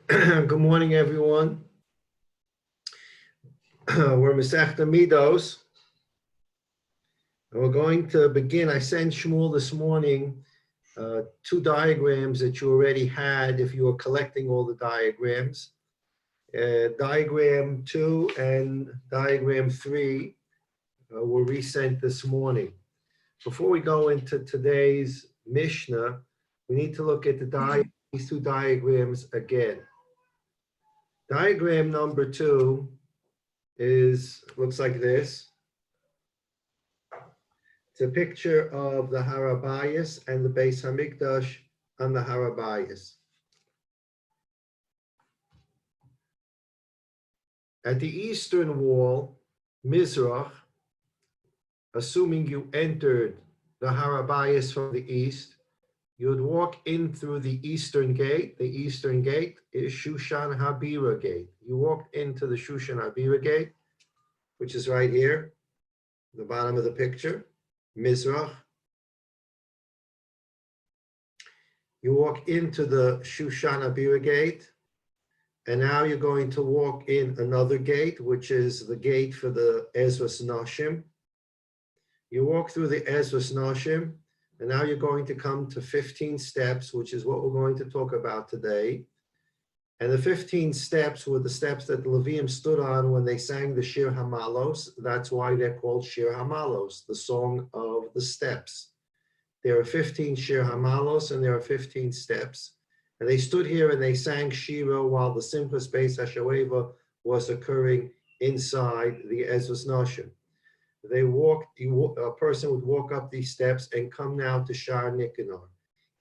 Good morning, everyone. We're Masechta Middos. And we're going to begin. I sent Shmuel this morning two diagrams that you already had if you were collecting all the diagrams. Diagram 2 and diagram 3 were resent this morning. Before we go into today's Mishnah, we need to look at these two diagrams again. Diagram number 2 looks like this. It's a picture of the Harabayas and the Beis Hamikdash on the Harabayas. At the eastern wall, Mizrach, assuming you entered the Harabayas from the east, you would walk in through the eastern gate. The eastern gate is Shushan Habira gate. You walked into the Shushan Habira gate, which is right here, the bottom of the picture, Mizrach. You walk into the Shushan Habira gate, and now you're going to walk in another gate, which is the gate for the Ezras Noshim. You walk through the Ezras Noshim, and now you're going to come to 15 steps, which is what we're going to talk about today. And the 15 steps were the steps that the Levium stood on when they sang the Shir Hamalos. That's why they're called Shir Hamalos, the song of the steps. There are 15 Shir Hamalos and there are 15 steps. And they stood here and they sang Shira while the Simchas Beis HaShoeva was occurring inside the Ezras Noshim. A person would walk up these steps and come now to Shar Nikanor.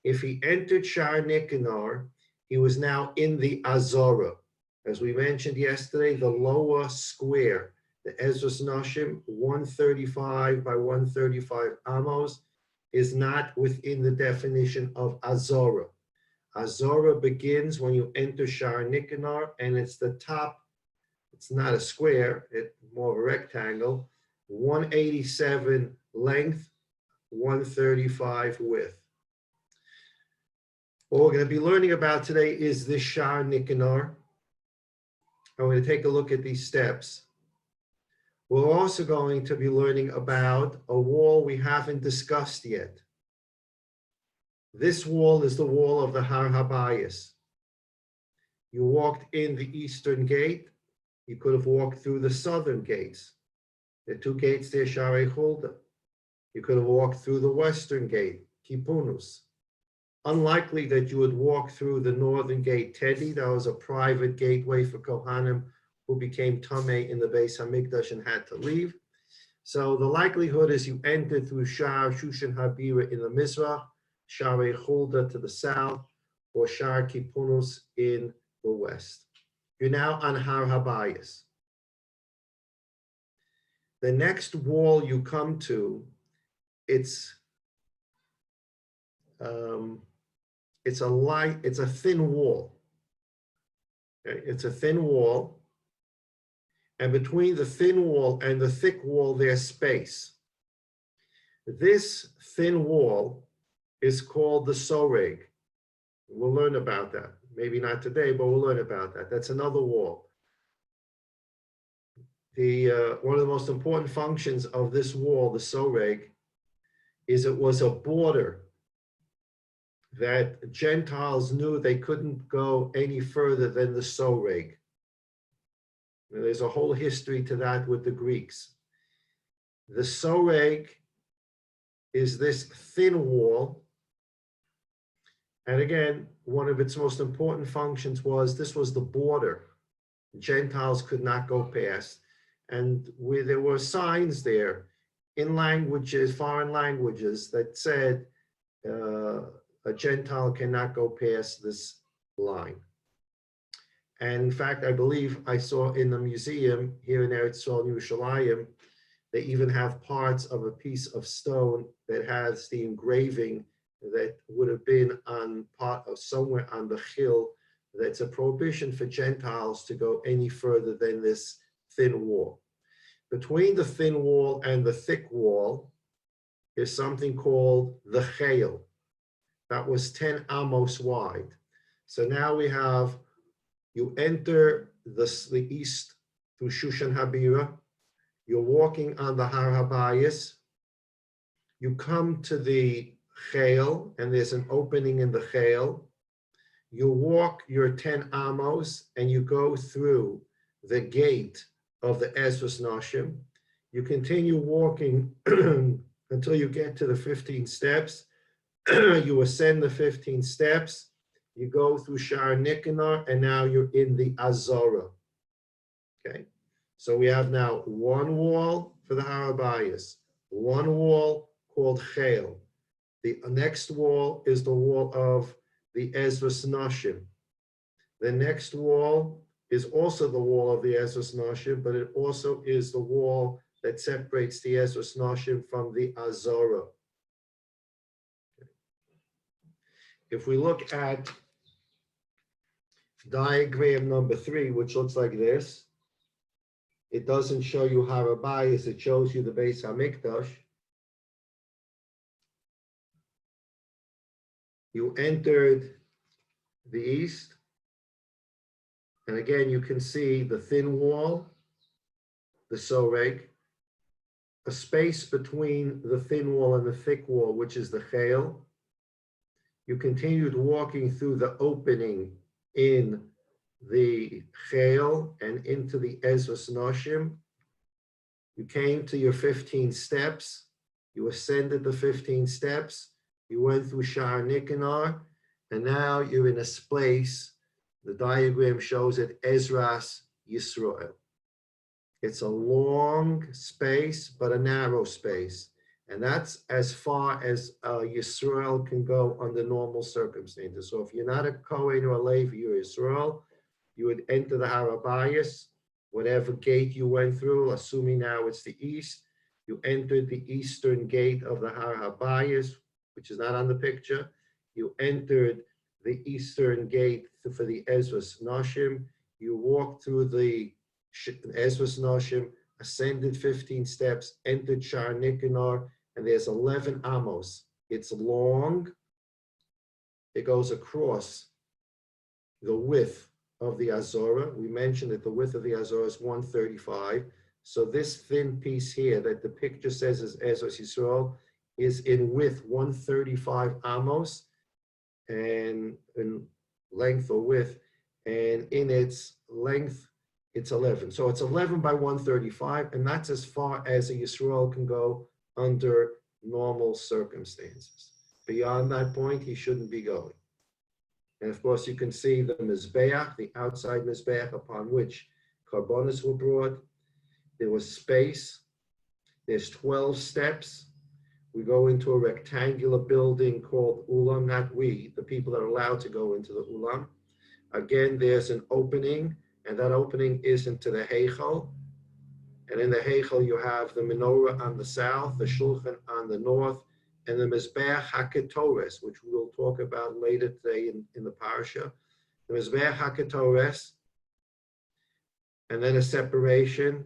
If he entered Shar Nikanor, he was now in the Azora. As we mentioned yesterday, the lower square, the Ezras Noshim, 135 by 135 amos, is not within the definition of Azora. Azora begins when you enter Shar Nikanor, and it's the top, it's not a square, it's more of a rectangle, 187 length, 135 width. What we're going to be learning about today is this Shar Nikanor. I'm going to take a look at these steps. We're also going to be learning about a wall we haven't discussed yet. This wall is the wall of the Har Habayis. You walked in the eastern gate. You could have walked through the southern gates. The two gates there, Sharei Hulda. You could have walked through the western gate, Tevunos. Unlikely that you would walk through the northern gate, Tedi. That was a private gateway for Kohanim who became Tameh in the Beis Hamikdash and had to leave. So the likelihood is you entered through Shar Shushan Habira in the Mizrach, Sharei Hulda to the south, or Shar Tevunos in the west. You're now on Har Habayis. The next wall you come to, it's a thin wall. Okay? It's a thin wall, and between the thin wall and the thick wall, there's space. This thin wall is called the soreg. We'll learn about that. Maybe not today, but we'll learn about that. That's another wall. One of the most important functions of this wall, the soreg, is it was a border that Gentiles knew they couldn't go any further than the soreg. There's a whole history to that with the Greeks. The soreg is this thin wall. And again, one of its most important functions was this was the border. Gentiles could not go past. And there were signs there in languages, foreign languages, that said a Gentile cannot go past this line. And in fact, I believe I saw in the museum here in Eretz Yisrael, Yerushalayim, they even have parts of a piece of stone that has the engraving that would have been on part of somewhere on the hill. That's a prohibition for Gentiles to go any further than this thin wall. Between the thin wall and the thick wall is something called the chayil. That was 10 amos wide. So now we have You enter the east through Shushan Habira. You're walking on the Har Habayis. You come to the Chayil, and there's an opening in the Chayil. You walk your 10 amos, and you go through the gate of the Ezras Noshim. You continue walking until you get to the 15 steps. You ascend the 15 steps. You go through Shar Nicanor, and now you're in the Azora. Okay, so we have now one wall for the Har Habayis, one wall called Chayil. The next wall is the wall of the Ezras Noshim. The next wall is also the wall of the Ezras Noshim, but it also is the wall that separates the Ezras Noshim from the Azora. If we look at diagram number 3, which looks like this, it doesn't show you Har Habayis, it shows you the Beis HaMikdash. You entered the east, and again you can see the thin wall, the Soreg, a space between the thin wall and the thick wall, which is the Chayil. You continued walking through the opening in the Chayil and into the Ezras Noshim. You came to your 15 steps. You ascended the 15 steps. You went through Shar Nicanor, and now you're in a place, the diagram shows it, Ezras Yisrael. It's a long space, but a narrow space. And that's as far as Yisrael can go under normal circumstances. So if you're not a Kohen or a Levi, you're Yisrael, you would enter the Har Habayis, whatever gate you went through, assuming now it's the east, you entered the eastern gate of the Har Habayis, which is not on the picture. You entered the eastern gate for the Ezras Noshim. You walked through the Ezras Noshim, ascended 15 steps, entered Shar Nicanor, and there's 11 amos. It's long. It goes across the width of the Azora. We mentioned that the width of the Azora is 135. So this thin piece here that the picture says is Ezras Yisrael is in width 135 amos, and in length or width, and in its length, it's 11. So it's 11 by 135, and that's as far as a Yisrael can go under normal circumstances. Beyond that point, he shouldn't be going. And of course, you can see the Mizbeach, the outside Mizbeach upon which Karbonos were brought. There was space. There's 12 steps. We go into a rectangular building called Ulam, not we, the people that are allowed to go into the Ulam. Again, there's an opening, and that opening is into the Heichal. And in the Heichal, you have the menorah on the south, the Shulchan on the north, and the Mizbeach HaKetores, which we'll talk about later today in the Parsha. The Mizbeach HaKetores, and then a separation,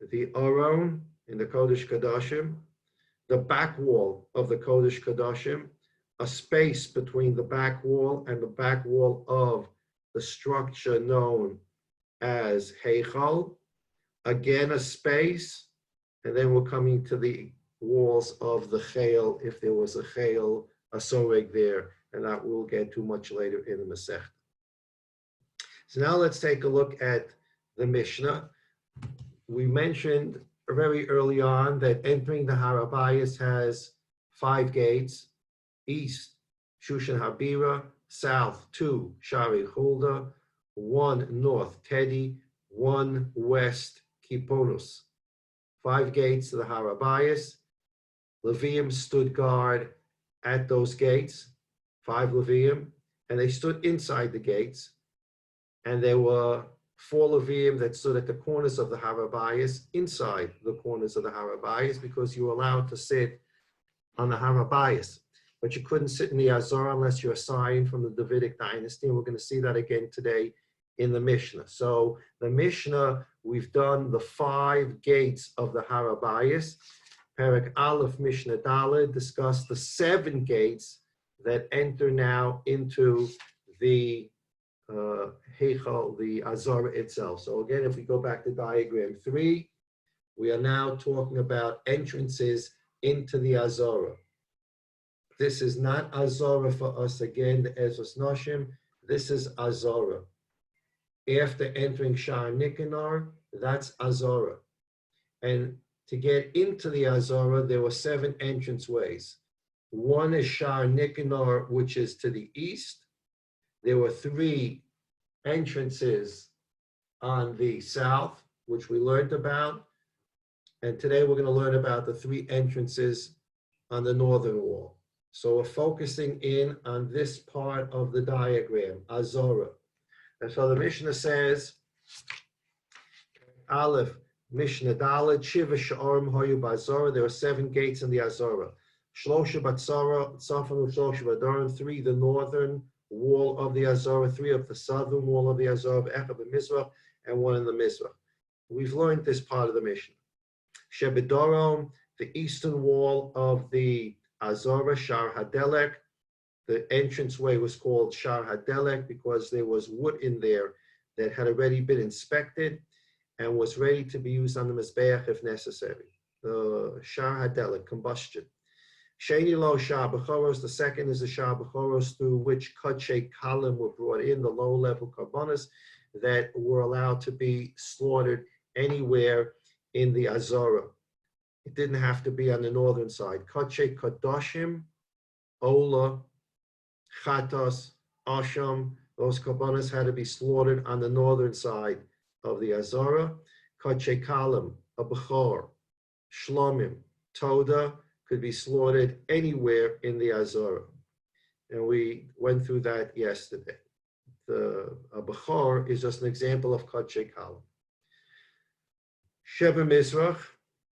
the Aron in the Kodesh Kodashim, the back wall of the Kodesh Kodashim, a space between the back wall and the back wall of the structure known as Heichal, again a space, and then we're coming to the walls of the Chayil, if there was a Chayil, a Soreg there, and that we'll get to much later in the Masechta. So now let's take a look at the Mishnah. We mentioned very early on that entering the Har Habayis has 5 gates: east, Shushan Habira; south, 2, Shari Hulda; 1 north, Teddy; 1 west, Tevunos. 5 gates to the Har Habayis. Leviim stood guard at those gates, 5 Leviim, and they stood inside the gates. And there were 4 Leviim that stood at the corners of the Har Habayis, inside the corners of the Har Habayis, because you were allowed to sit on the Har Habayis. But you couldn't sit in the Azor unless you're assigned from the Davidic dynasty. And we're going to see that again today in the Mishnah. So the Mishnah, we've done the 5 gates of the Har Habayis. Perek Aleph Mishnah Daled discussed the 7 gates that enter now into the Heichal, the Azara itself. So again, if we go back to diagram 3, we are now talking about entrances into the Azara. This is not Azara for us again, the Ezras Noshim. This is Azara. After entering Shar Nicanor, that's Azara. And to get into the Azara, there were 7 entrance ways. One is Shar Nicanor, which is to the east. There were 3 entrances on the south, which we learned about. And today we're going to learn about the 3 entrances on the northern wall. So we're focusing in on this part of the diagram, Azara. And so the Mishnah says, Aleph, Mishnah Dalet, Shiva Sha'arim Hoyu B'Azara. There are 7 gates in the Azara. Shlosha Batzara, Tzafanu Shlosha Badorim, 3 the northern wall of the Azara, 3 of the southern wall of the Azara, Echad B'Mizrach, and 1 in the Mizrach. We've learned this part of the Mishnah. Shebedorom, the eastern wall of the Azara, Shar Hadelek. The entranceway was called Shar Hadelek because there was wood in there that had already been inspected and was ready to be used on the Mizbeach if necessary. The Shar Hadelek, combustion. Sheni Lo Shar B'choros, the second is the Shar B'choros through which Kachei Kalim were brought in, the low-level karbonas that were allowed to be slaughtered anywhere in the Azara. It didn't have to be on the northern side. Kachei Kadoshim, Ola, Chatos, Asham, those karbonas had to be slaughtered on the northern side of the Azara. Kachei Kalim, a Bechor, Shlomim, Toda, could be slaughtered anywhere in the Azara. And we went through that yesterday. The Bechor is just an example of Kachei Kalim. Sheba Mizrach,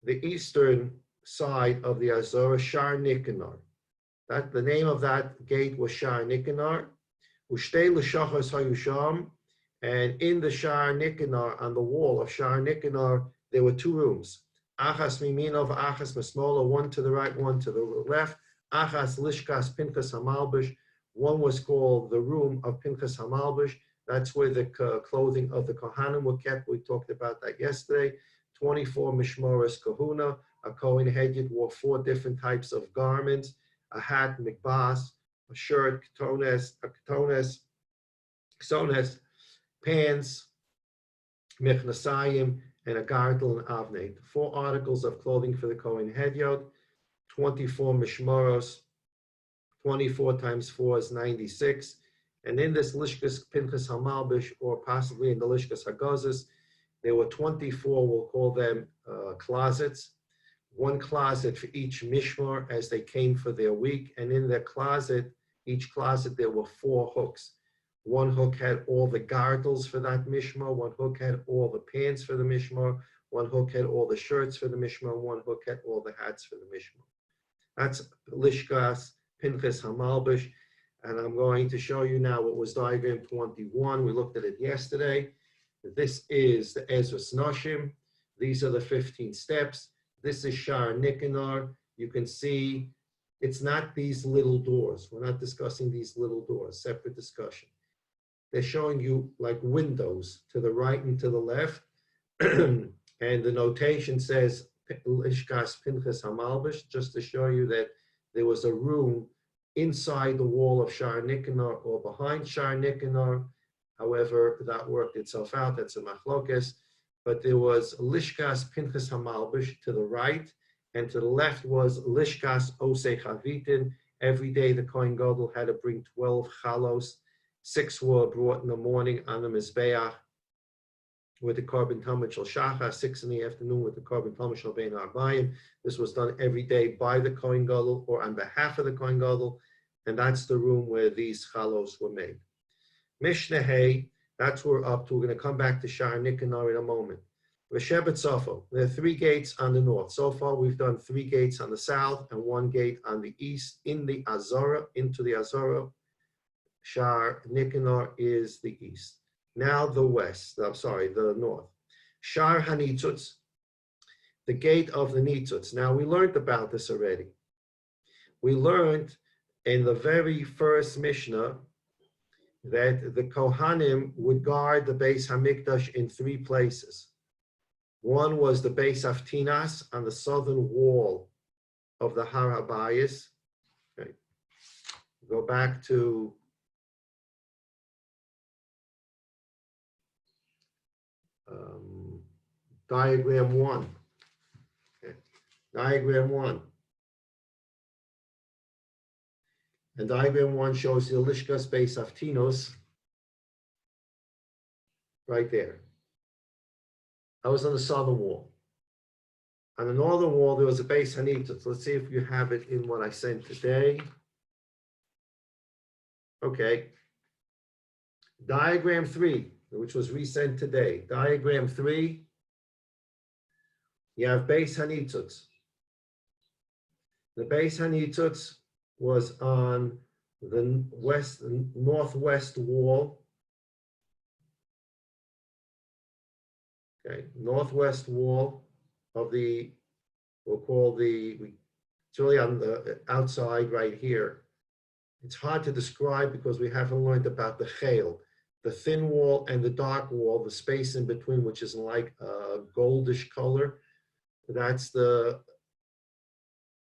the eastern side of the Azara, Shar Nicanor. That the name of that gate was Shar Nicanor. Ushtei l'shachas hayusham, and in the Shar Nicanor, on the wall of Shar Nicanor, there were 2 rooms. Achas miminov, achas mismola, 1 to the right, 1 to the left. Achas lishkas Pinchas Hamalbish. One was called the room of Pinchas Hamalbish. That's where the clothing of the Kohanim were kept. We talked about that yesterday. 24 Mishmoras Kahuna. A Kohen Hedyot wore 4 different types of garments: a hat, mikbas, a shirt, ketones, ksones, pants, mechnasayim, and a gartel and avnei. 4 articles of clothing for the Kohen Hedyot, 24 Mishmoros, 24 times 4 is 96. And in this Lishkas Pinchas Hamalbish, or possibly in the Lishkas Hagazis, there were 24, we'll call them closets. 1 closet for each mishmar as they came for their week. And in their closet, each closet, there were 4 hooks. 1 hook had all the gartels for that mishmar. 1 hook had all the pants for the mishmar. 1 hook had all the shirts for the mishmar. 1 hook had all the hats for the mishmar. That's Lishkas Pinchas Hamalbish. And I'm going to show you now what was diagram 21. We looked at it yesterday. This is the Ezras Noshim. These are the 15 steps. This is Shar Nicanor. You can see it's not these little doors. We're not discussing these little doors, separate discussion. They're showing you like windows to the right and to the left. And the notation says Lishkas Pinchas Hamalbish, just to show you that there was a room inside the wall of Shar Nicanor or behind Shar Nicanor. However, that worked itself out. That's a machlokes. But there was Lishkas Pinchas Hamalbish to the right, and to the left was Lishkas Osei Chavitin. Every day the Kohen Gadol had to bring 12 chalos. 6 were brought in the morning on the Mizbeach with the Korban Talmud Shel Shachar, 6 in the afternoon with the Korban Talmud Shel Bein Arbayim. This was done every day by the Kohen Gadol or on behalf of the Kohen Gadol, and that's the room where these chalos were made. Mishnah Hay, that's where we're up to. We're going to come back to Shar Nicanor in a moment. Reshebet Sofo, there are 3 gates on the north. So far, we've done 3 gates on the south and 1 gate on the east in the Azara, into the Azara. Shar Nicanor is the east. Now the west, the north. Shar HaNitzutz, the gate of the Nitzutz. Now we learned about this already. We learned in the very first Mishnah that the Kohanim would guard the Beis Hamikdash in three places. One was the Beis Haftinas on the southern wall of the Har HaBayis. Okay. Go back to diagram 1. Okay. Diagram 1. And diagram 1 shows the Lishkas Beis Haftinos right there. That was on the southern wall. On the northern wall, there was a Beis Hanitzot. Let's see if you have it in what I sent today. Okay. Diagram 3, which was resent today. Diagram 3, you have Beis Hanitzot. The Beis Hanitzot was on the northwest wall. Okay, northwest wall of the, we'll call it's really on the outside right here. It's hard to describe because we haven't learned about the chayil, the thin wall and the dark wall, the space in between, which is like a goldish color. That's the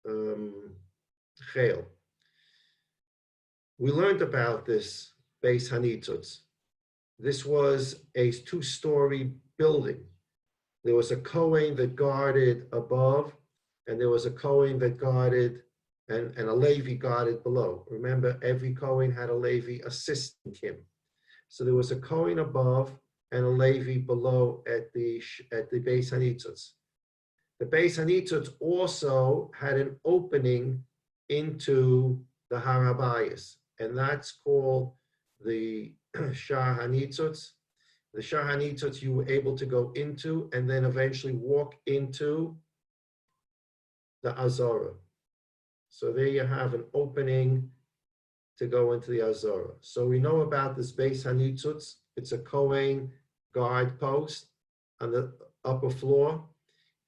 chayil. We learned about this Beis Hanitzot. This was a two-story building. There was a Kohen that guarded above, and there was a Kohen that guarded, and a Levi guarded below. Remember, every Kohen had a Levi assisting him. So there was a Kohen above and a Levi below at the Beis Hanitzot. The Beis Hanitzot also had an opening into the Har HaBayis, and that's called the Shar Hanitzot. The Shar Hanitzot you were able to go into and then eventually walk into the Azara. So there you have an opening to go into the Azara. So we know about this Beis Hanitzot. It's a Kohen guard post on the upper floor,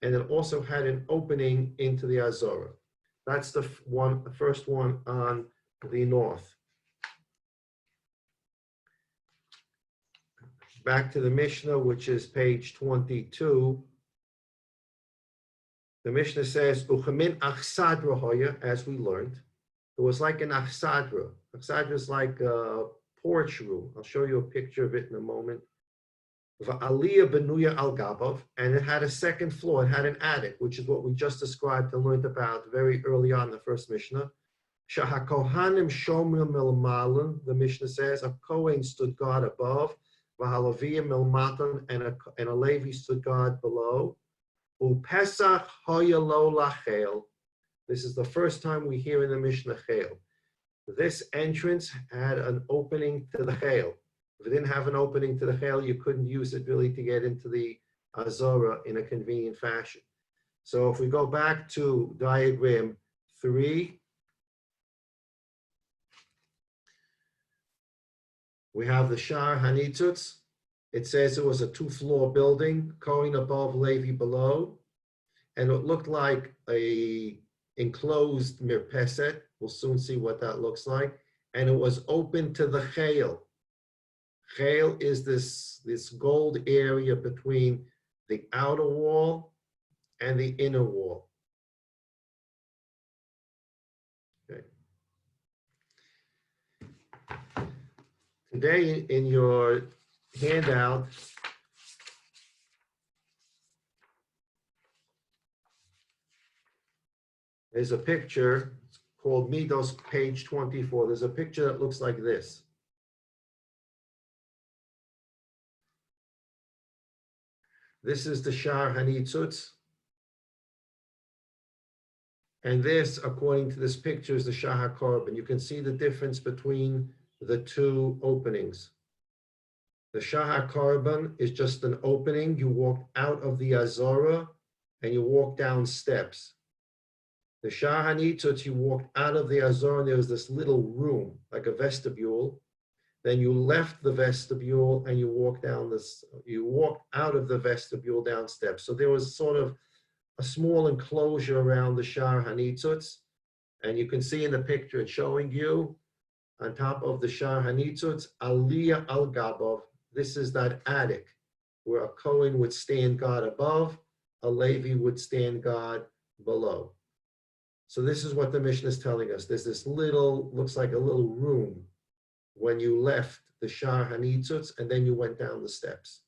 and it also had an opening into the Azara. That's the first one on the north. Back to the Mishnah, which is page 22. The Mishnah says, "Uchamin achsadra hoya," as we learned. It was like an achsadra. Achsadra is like a porch room. I'll show you a picture of it in a moment. Va'aliyah benuya al gabav, and it had a second floor. It had an attic, which is what we just described and learned about very early on in the first Mishnah. Shahakohanim shomrim milmalan, the Mishnah says, a Kohen stood guard above. Vahalaviyah milmatan, and a Levi stood guard below. Upesach hoya lo lachel. This is the first time we hear in the Mishnah chel. This entrance had an opening to the chel. If it didn't have an opening to the chel, you couldn't use it really to get into the Azora in a convenient fashion. So if we go back to diagram 3, we have the Shar Hanitzot. It says it was a 2-floor building, Kohen above, Levi below, and it looked like a enclosed mirpeset. We'll soon see what that looks like. And it was open to the chayil. Chayil is this gold area between the outer wall and the inner wall. Okay. Today in your handout, there's a picture called Middos, page 24. There's a picture that looks like this. This is the Shar Hanitzot. And this, according to this picture, is the Shah HaKorban. You can see the difference between the two openings. The Shah HaKorban is just an opening. You walk out of the Azora and you walk down steps. The Shah Hanitzot, you walked out of the Azora and there was this little room, like a vestibule. Then you left the vestibule and you walked out of the vestibule down steps. So there was sort of a small enclosure around the Shar Hanitzot. And you can see in the picture it's showing you on top of the Shar Hanitzutz, Aliyah al Gabov. This is that attic where a Kohen would stand God above, a Levi would stand God below. So this is what the Mishnah is telling us. There's this little, looks like a little room when you left the Shar Hanitzutz and then you went down the steps.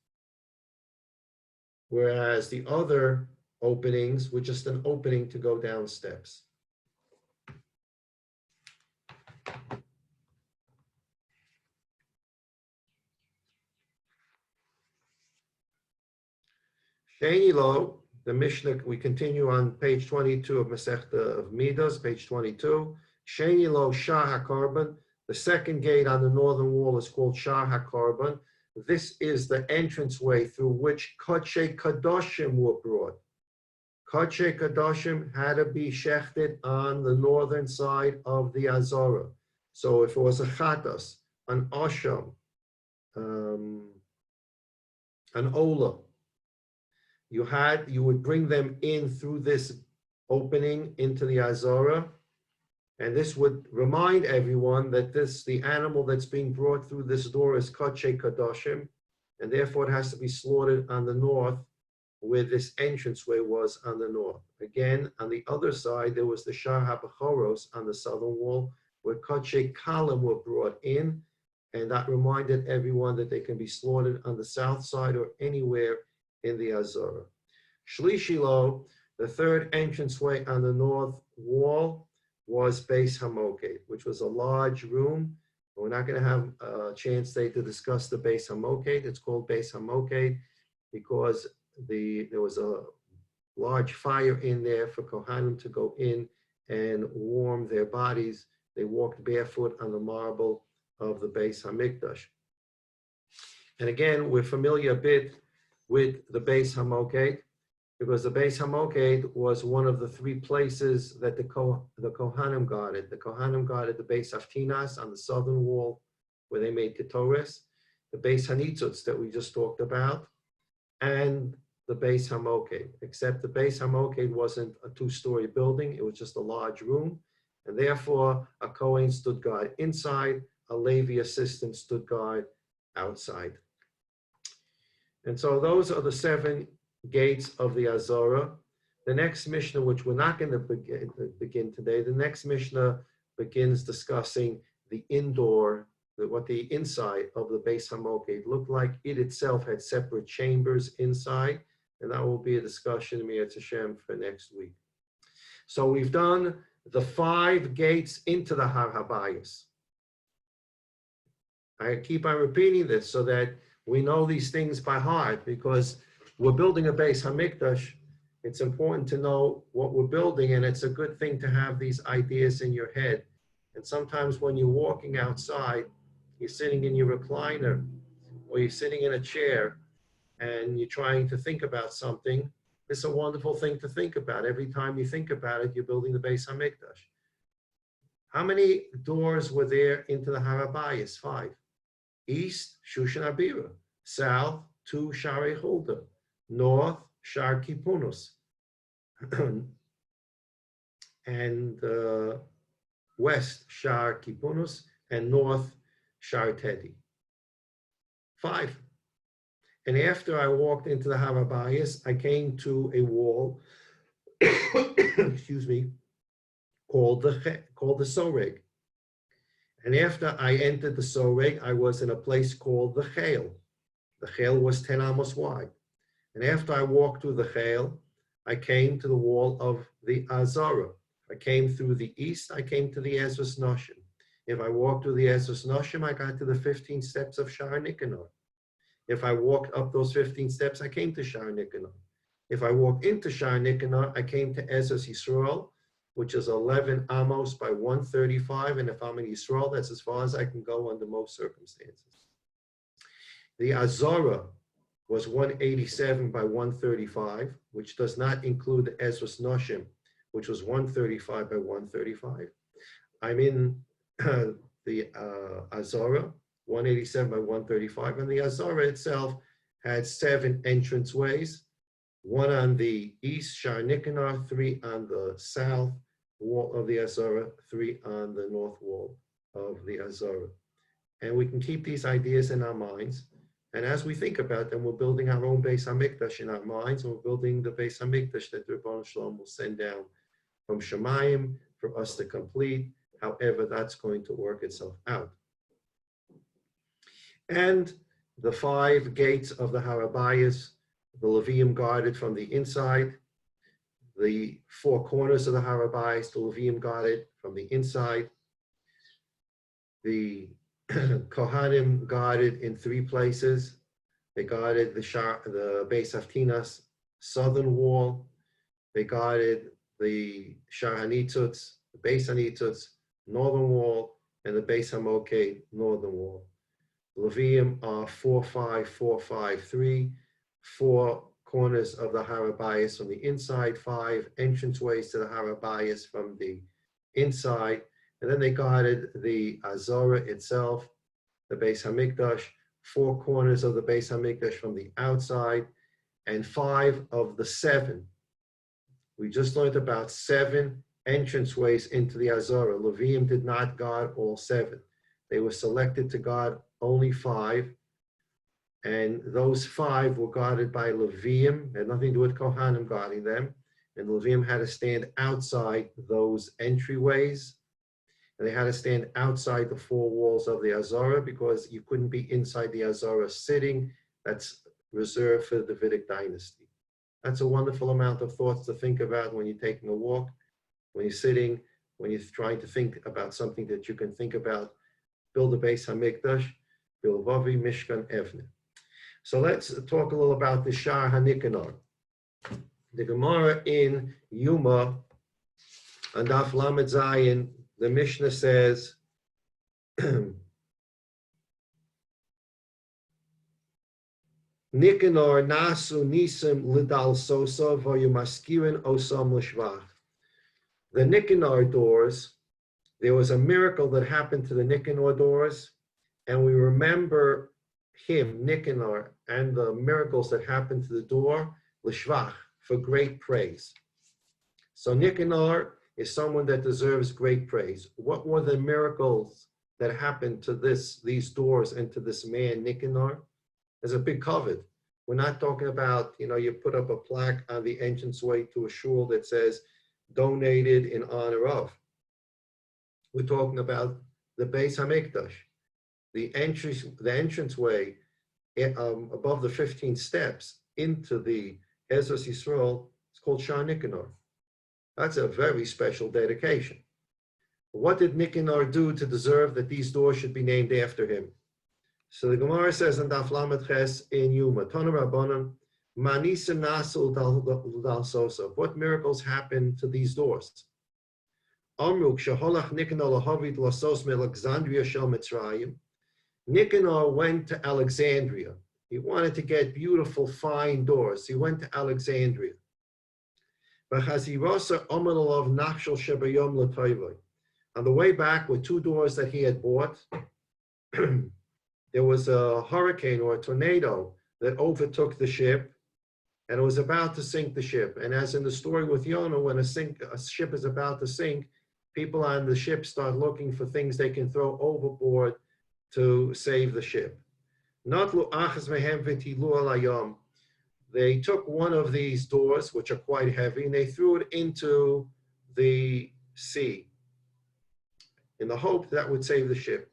Whereas the other openings were just an opening to go down steps. Sheni lo, the Mishnah, we continue on page 22 of Masechta of Middos, page 22. Sheni lo Shar HaKorban. The second gate on the northern wall is called Shar HaKorban. This is the entranceway through which Kodshe Kadoshim were brought. Kodshe Kadoshim had to be shechted on the northern side of the Azorah. So if it was a Chatas, an Osham, an Ola, you would bring them in through this opening into the Azorah, and this would remind everyone that the animal that's being brought through this door is Kodshe Kadoshim, and therefore it has to be slaughtered on the north, where this entranceway was on the north. Again, on the other side, there was the Shar HaBachoros on the southern wall, where Kodshe Kalim were brought in, and that reminded everyone that they can be slaughtered on the south side or anywhere in the Azorah. Shlishilo, the third entranceway on the north wall, was Beis Hamoked, which was a large room. We're not going to have a chance today to discuss the Beis Hamoked. It's called Beis Hamoked because there was a large fire in there for Kohanim to go in and warm their bodies. They walked barefoot on the marble of the Beis Hamikdash. And again, we're familiar a bit with the Beis Hamoked, because the Beis Hamoked was one of the three places that the Kohanim guarded. The Kohanim guarded the Beis Haftinas on the southern wall, where they made Ketores, the Beis Hanitzutz that we just talked about, and the Beis Hamoked. Except the Beis Hamoked wasn't a two-story building; it was just a large room, and therefore a Kohen stood guard inside, a Levi assistant stood guard outside. And so those are the 7 gates of the Azorah. The next Mishnah, which we're not going to begin today, the next Mishnah begins discussing the indoor, what the inside of the Beis Hamoked looked like. It itself had separate chambers inside, and that will be a discussion, Mi'at Hashem, for next week. So we've done the 5 gates into the Har Habayis. I keep on repeating this so that we know these things by heart, because we're building a Beis Hamikdash. It's important to know what we're building, and it's a good thing to have these ideas in your head. And sometimes when you're walking outside, you're sitting in your recliner, or you're sitting in a chair, and you're trying to think about something. It's a wonderful thing to think about. Every time you think about it, you're building the Beis Hamikdash. How many doors were there into the Har Habayis? 5. East, Shushan Abira. South, 2 Shari Hulda. North, Shar Kipunus. And west, Shar Kipunus. And north, Shar Tedi. 5. And after I walked into the Har Habayis, I came to a wall, excuse me, called the Soreg. And after I entered the Soreg, I was in a place called the Chel. The Chel was 10 amos wide. And after I walked through the Chel, I came to the wall of the Azorah. I came through the east, I came to the Ezras Noshim. If I walked through the Ezras Noshim, I got to the 15 steps of Shar Nikanor. If I walked up those 15 steps, I came to Shar Nikanor. If I walked into Shar Nikanor, I came to Ezras Yisrael, which is 11 amos by 135. And if I'm in Yisrael, that's as far as I can go under most circumstances. The Azorah was 187 by 135, which does not include the Ezras Noshim, which was 135 by 135. I'm in the Azorah, 187 by 135, and the Azorah itself had 7 entranceways, 1 on the east, Shar Nikanor, 3 on the south wall of the Azorah, 3 on the north wall of the Azorah. And we can keep these ideas in our minds. And as we think about them, we're building our own Beis HaMikdash in our minds, and we're building the Beis HaMikdash that the Rebbeinu Shalom will send down from Shemayim for us to complete, however that's going to work itself out. And the 5 gates of the Har HaBayis, the Levium guarded from the inside, the 4 corners of the Har HaBayis, the Levium guarded from the inside, the Kohanim guarded in 3 places. They guarded the Beis Haftinas southern wall. They guarded the Shar HaNitzutz, the Beis HaNitzutz northern wall, and the Beis HaMoked northern wall. Levium are 4, 5, 4, 5, 3, 4 corners of the Har HaBayis from the inside, 5 entranceways to the Har HaBayis from the inside, and then they guarded the Azorah itself, the Beis HaMikdash, 4 corners of the Beis HaMikdash from the outside, and 5 of the 7. We just learned about 7 entranceways into the Azorah. Levium did not guard all 7. They were selected to guard only 5, and those 5 were guarded by Levium. Had nothing to do with Kohanim guarding them, and Levium had to stand outside those entryways, and they had to stand outside the 4 walls of the Azorah because you couldn't be inside the Azorah sitting. That's reserved for the Davidic dynasty. That's a wonderful amount of thoughts to think about when you're taking a walk, when you're sitting, when you're trying to think about something that you can think about. Build a Beis HaMikdash, Bilvavi Mishkan Evne. So let's talk a little about the Shar HaNikanor. The Gemara in Yuma, on Daf Lamed Zayin, the Mishnah says, Nikanor nasu nisim lidal sosa v'yumaskirin osam l'shvach. The Nikanor doors, there was a miracle that happened to the Nikanor doors, and we remember him, Nikanor, and the miracles that happened to the door, l'shvach, for great praise. So Nikanor is someone that deserves great praise. What were the miracles that happened to these doors and to this man, Nikanor? There's a big covet. We're not talking about, you put up a plaque on the entranceway to a shul that says, donated in honor of. We're talking about the Beis HaMikdash, the entranceway above the 15 steps into the Ezras Yisrael. It's called Shar Nikanor. That's a very special dedication. What did Nikanor do to deserve that these doors should be named after him? So the Gemara says in Daf Lamed Ches in Yuma, Tana Rabbanan, Manisim Nasul Dal Sosa. What miracles happened to these doors? Amruk Shaholach Nikanor Lahavit Lasos Alexandria Shel Mitzrayim. Nikanor went to Alexandria. He wanted to get beautiful, fine doors. He went to Alexandria. On the way back with 2 doors that he had bought, there was a hurricane or a tornado that overtook the ship, and it was about to sink the ship. And as in the story with Yonah, when a ship is about to sink, people on the ship start looking for things they can throw overboard to save the ship. They took one of these doors, which are quite heavy, and they threw it into the sea in the hope that would save the ship.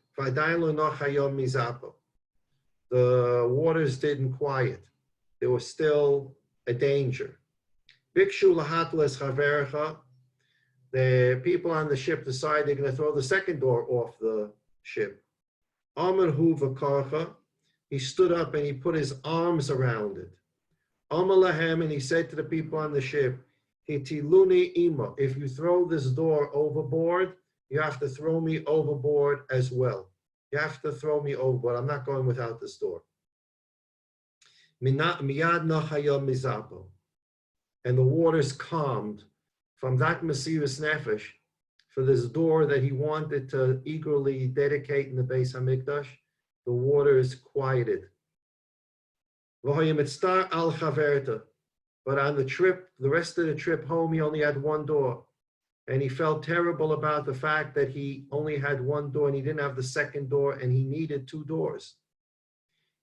The waters didn't quiet. There was still a danger. The people on the ship decided they're going to throw the second door off the ship. He stood up and he put his arms around it. And he said to the people on the ship, Hitiluni ima, if you throw this door overboard, you have to throw me overboard as well. You have to throw me overboard. I'm not going without this door. Miyad nachayom mizapo. And the waters calmed from that Mesiras Nefesh for this door that he wanted to eagerly dedicate in the Beis HaMikdash. The waters quieted. But on the trip, the rest of the trip home, he only had one door. and he felt terrible about the fact that he only had one door and he didn't have the second door and he needed two doors.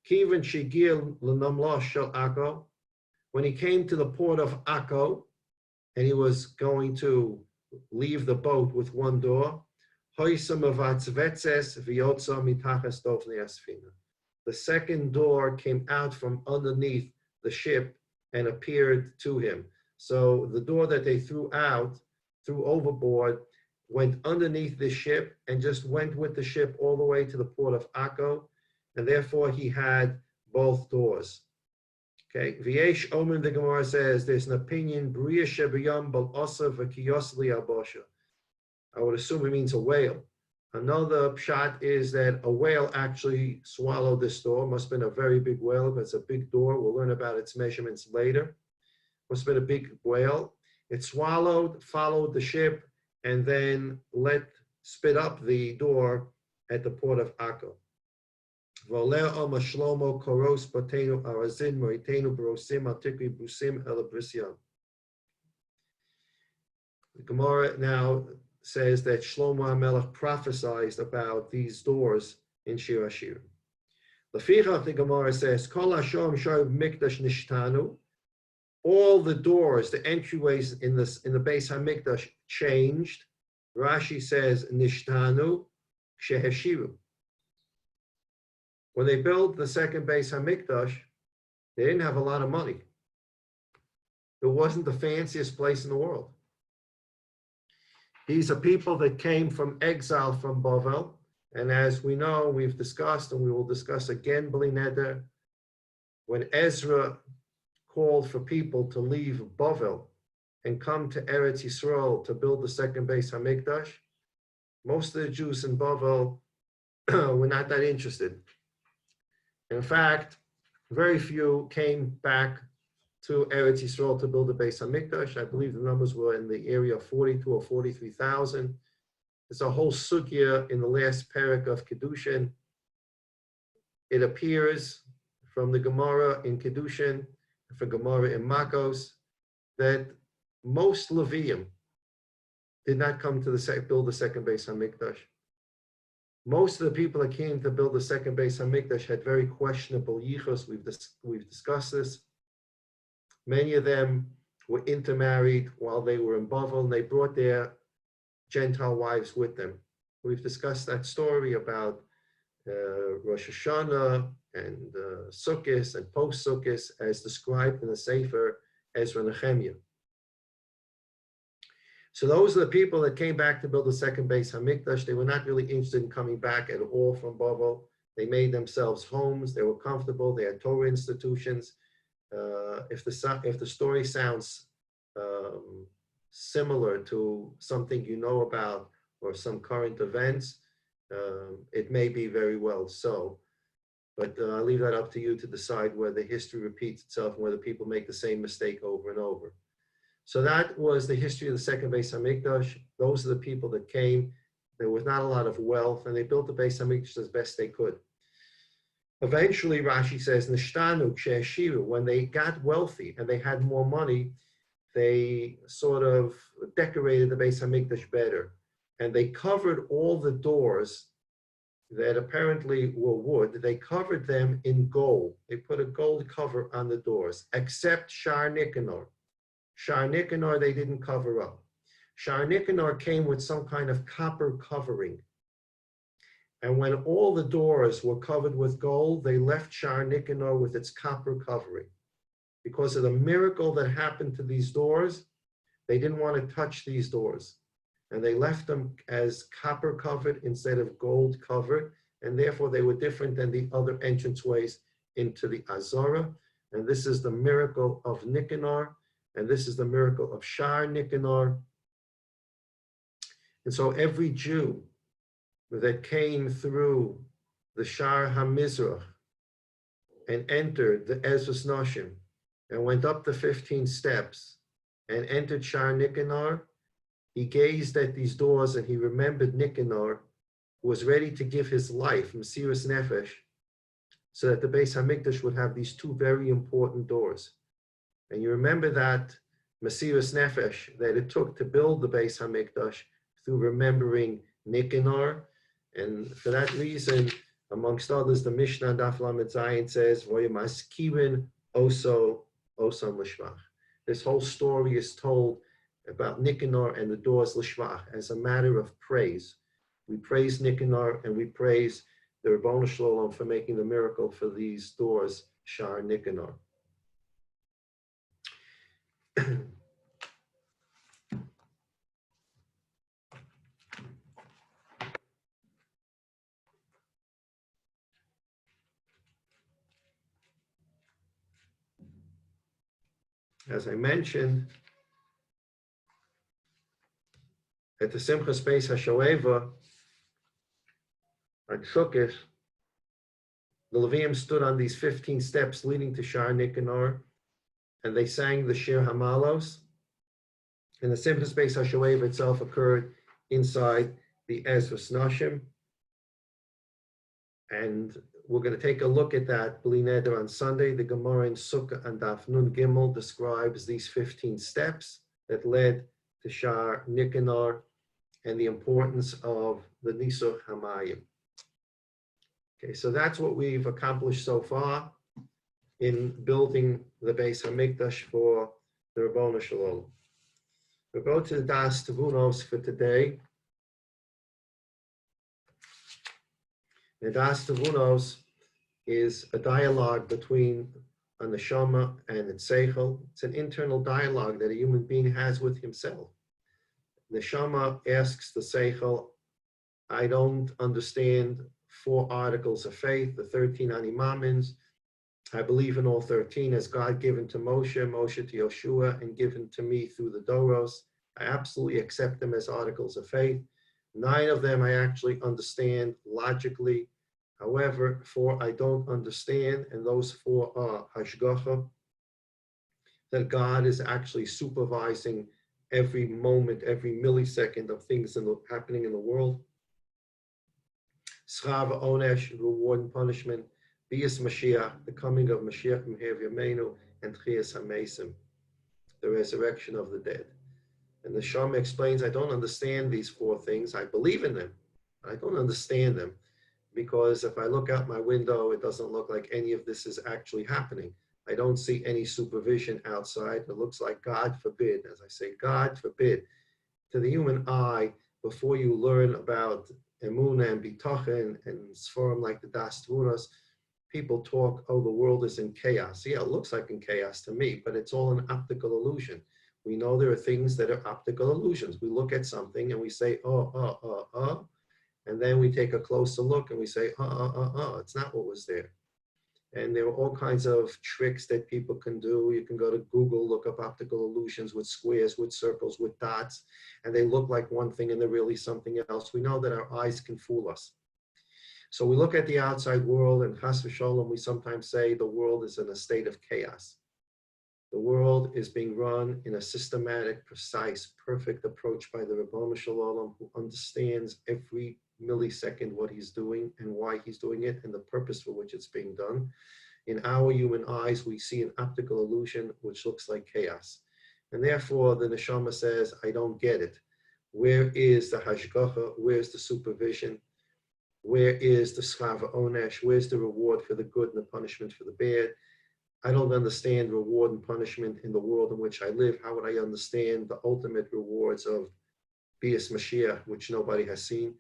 Kivan Shigil L'Namla Shel Akko, when he came to the port of Akko and he was going to leave the boat with one door, the second door came out from underneath the ship and appeared to him. So the door that they threw overboard, went underneath the ship and just went with the ship all the way to the port of Akko, and therefore he had both doors. Okay, V'yesh Omer, the Gemara says, there's an opinion, Bria Shebiyam Bal Osa V'Kiyosli Abosha. I would assume it means a whale. Another pshat is that a whale actually swallowed this door. Must have been a very big whale, but it's a big door. We'll learn about its measurements later. Must have been a big whale. It swallowed, followed the ship, and then spit up the door at the port of Akko. The Gemara now says that Shlomo HaMelech prophesied about these doors in Shir HaShirim. Lefichach, the Gemara says, Kol Hashom Shor Mikdash Nishtanu. All the doors, the entryways in the Beis HaMikdash changed. Rashi says Nishtanu Sheheshiru. When they built the second Beis HaMikdash, they didn't have a lot of money. It wasn't the fanciest place in the world. These are people that came from exile from Bavel, and as we know, we've discussed, and we will discuss again, Bli Neder, when Ezra called for people to leave Bavel and come to Eretz Yisrael to build the second Beis HaMikdash, most of the Jews in Bavel were not that interested. In fact, very few came back to Eretz Yisrael to build the Beis HaMikdash. I believe the numbers were in the area of 42 or 43,000. There's a whole sugya in the last parak of Kedushin. It appears from the Gemara in Kedushin, from Gemara in Makos, that most Levium did not come to build the second Beis HaMikdash. Most of the people that came to build the second Beis HaMikdash had very questionable yichus. We've discussed this. Many of them were intermarried while they were in Bavel, and they brought their Gentile wives with them. We've discussed that story about Rosh Hashanah and Sukkot and post-Sukkot as described in the Sefer Ezra Nehemiah. So those are the people that came back to build the second Beis HaMikdash. They were not really interested in coming back at all from Bavel. They made themselves homes. They were comfortable. They had Torah institutions. If the story sounds similar to something you know about or some current events, it may be very well so. But I'll leave that up to you to decide whether history repeats itself and whether people make the same mistake over and over. So that was the history of the second Beis HaMikdash. Those are the people that came. There was not a lot of wealth, and they built the Beis HaMikdash as best they could. Eventually, Rashi says, Nishtanu Kshe'eshiru, when they got wealthy and they had more money, they sort of decorated the Beis HaMikdash better. And they covered all the doors that apparently were wood. They covered them in gold. They put a gold cover on the doors, except Shar Nicanor. Shar Nicanor, they didn't cover up. Shar Nicanor came with some kind of copper covering. And when all the doors were covered with gold, they left Shar Nicanor with its copper covering. Because of the miracle that happened to these doors, they didn't want to touch these doors. And they left them as copper covered instead of gold covered. And therefore they were different than the other entranceways into the Azara. And this is the miracle of Nicanor. And this is the miracle of Shar Nicanor. And so every Jew that came through the Shar HaMizrach and entered the Ezras Noshim and went up the 15 steps and entered Shar Nicanor, he gazed at these doors and he remembered Nicanor, who was ready to give his life, Mesiras Nefesh, so that the Beis HaMikdash would have these two very important doors. And you remember that Mesiras Nefesh that it took to build the Beis Hamikdash through remembering Nicanor. And for that reason, amongst others, the Mishnah Daf Lamed Zayin says, "Voyamaskirin oso osam l'shvach." This whole story is told about Nicanor and the doors l'shvach as a matter of praise. We praise Nicanor and we praise the Ribbono Shel Olam for making the miracle for these doors, Shar Nicanor. As I mentioned, at the Simchas Beis HaShoeva on Sukkot, the Leviim stood on these 15 steps leading to Shar Nicanor, and they sang the Shir Hamalos. And the Simchas Beis HaShoeva itself occurred inside the Ezras Nashim. And we're going to take a look at that Bli Neder on Sunday. The Gemara in Sukkah and Daf Nun Gimel describes these 15 steps that led to Shar Nicanor and the importance of the Nisur Hamayim. Okay, so that's what we've accomplished so far in building the Beis Hamikdash for the Ribbono Shel Olam. We'll go to the DaAs Tevunos for today. The DaAs Tevunos is a dialogue between a neshama and its seichel. It's an internal dialogue that a human being has with himself. Neshama asks the seichel, I don't understand 4 articles of faith, the 13 Animamins. I believe in all 13 as God given to Moshe, Moshe to Yoshua, and given to me through the Doros. I absolutely accept them as articles of faith. 9 of them I actually understand logically. However, 4 I don't understand, and those 4 are Hashgacha, that God is actually supervising every moment, every millisecond of things happening in the world. Schava Onesh, reward and punishment. Bias Mashiach, the coming of Mashiach Meher Yameinu, and Tchias HaMesim, the resurrection of the dead. And the Shama explains, I don't understand these 4 things. I believe in them. I don't understand them because if I look out my window, it doesn't look like any of this is actually happening. I don't see any supervision outside. It looks like, God forbid, as I say, God forbid, to the human eye, before you learn about Emunah and Bitochen and Sforim like the DaAs Tevunos, people talk, oh, the world is in chaos. Yeah, it looks like in chaos to me, but it's all an optical illusion. We know there are things that are optical illusions. We look at something and we say, and then we take a closer look and we say, it's not what was there. And there are all kinds of tricks that people can do. You can go to Google, look up optical illusions with squares, with circles, with dots, and they look like one thing and they're really something else. We know that our eyes can fool us. So we look at the outside world, and chas v'sholom, we sometimes say the world is in a state of chaos. The world is being run in a systematic, precise, perfect approach by the Ribbono Shel Olam, who understands every millisecond what he's doing and why he's doing it and the purpose for which it's being done. In our human eyes, we see an optical illusion which looks like chaos. And therefore, the neshama says, I don't get it. Where is the hashgacha? Where's the supervision? Where is the schava onesh? Where's the reward for the good and the punishment for the bad? I don't understand reward and punishment in the world in which I live. How would I understand the ultimate rewards of Bias Mashiach, which nobody has seen,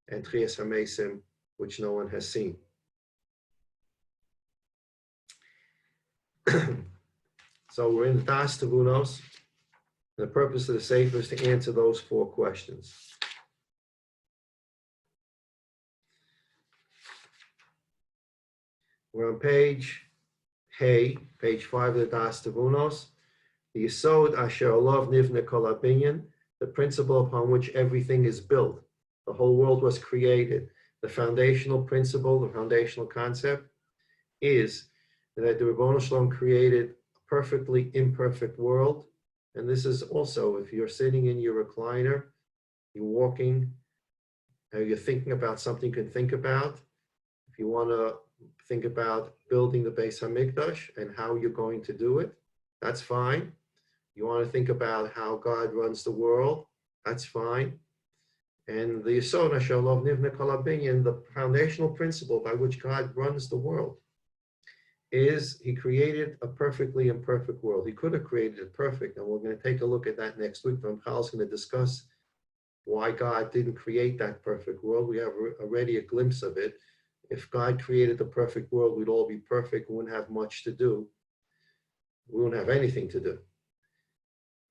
and Tchias HaMesim, which no one has seen? So we're in the DaAs Tevunos. The purpose of the Sefer is to answer those 4 questions. We're on page 5 of the DaAs Tevunos. The Yesod Asher Olav Nivne Kol HaBinyan, the principle upon which everything is built. The whole world was created. The foundational principle, the foundational concept is that the Ribbono Shel Olam created a perfectly imperfect world. And this is also, if you're sitting in your recliner, you're walking, you're thinking about something you can think about. If you want to think about building the Beis Hamikdash and how you're going to do it, that's fine. You want to think about how God runs the world, that's fine. And the Yesod Shalom Nivne Kol HaBinyan, the foundational principle by which God runs the world, is he created a perfectly imperfect world. He could have created it perfect, and we're going to take a look at that next week. Ramchal is going to discuss why God didn't create that perfect world. We have already a glimpse of it. If God created the perfect world, we'd all be perfect. We wouldn't have much to do. We wouldn't have anything to do.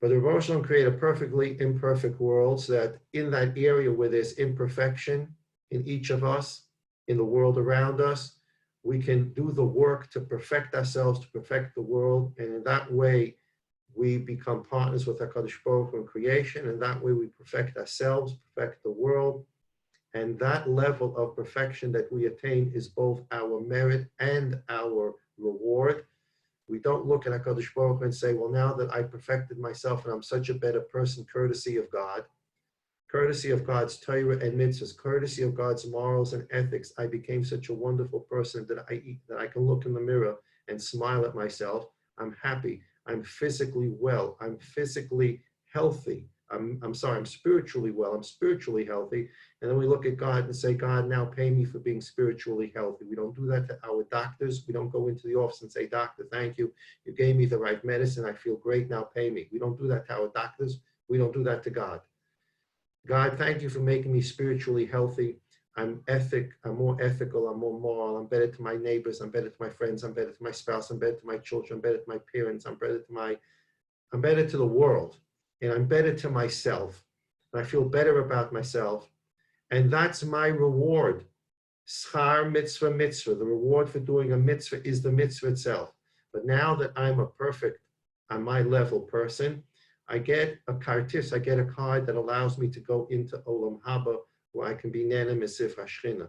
But the Rebbe Shalom created a perfectly imperfect world, so that in that area where there's imperfection in each of us, in the world around us, we can do the work to perfect ourselves, to perfect the world, and in that way, we become partners with HaKadosh Baruch Hu in creation, and that way we perfect ourselves, perfect the world, and that level of perfection that we attain is both our merit and our reward. We don't look at HaKadosh Baruch Hu and say, well, now that I perfected myself and I'm such a better person, courtesy of God, courtesy of God's Torah and mitzvahs, courtesy of God's morals and ethics, I became such a wonderful person that I can look in the mirror and smile at myself. I'm happy. I'm physically well. I'm physically healthy. I'm spiritually well. I'm spiritually healthy. And then we look at God and say, God, now pay me for being spiritually healthy. We don't do that to our doctors. We don't go into the office and say, doctor, thank you. You gave me the right medicine. I feel great. Now pay me. We don't do that to our doctors. We don't do that to God. God, thank you for making me spiritually healthy. I'm more ethical, I'm more moral, I'm better to my neighbors, I'm better to my friends, I'm better to my spouse, I'm better to my children, I'm better to my parents, I'm better to the world, and I'm better to myself. And I feel better about myself. And that's my reward. Schar mitzvah mitzvah. The reward for doing a mitzvah is the mitzvah itself. But now that I'm a perfect, on my level person, I get a kartis, I get a card that allows me to go into Olam Haba, where I can be Nana Mesif Hashchina.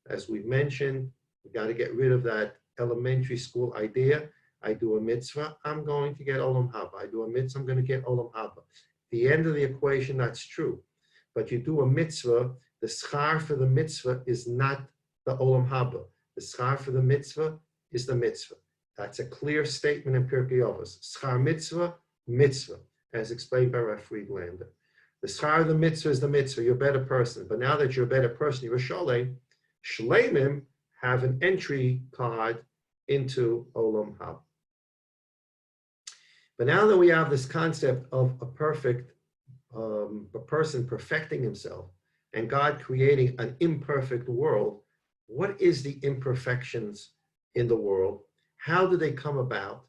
As we've mentioned, we got to get rid of that elementary school idea. I do a mitzvah, I'm going to get Olam Haba. I do a mitzvah, I'm going to get Olam Haba. The end of the equation, that's true. But you do a mitzvah, the schar for the mitzvah is not the Olam Haba. The schar for the mitzvah is the mitzvah. That's a clear statement in Pirkei Avos. Schar mitzvah, mitzvah, as explained by Rav Friedlander. The schar of the mitzvah is the mitzvah. You're a better person. But now that you're a better person, you're a sholem. Shlemim have an entry card into Olam Haba. But now that we have this concept of a perfect a person perfecting himself and God creating an imperfect world, what is the imperfections in the world? How do they come about?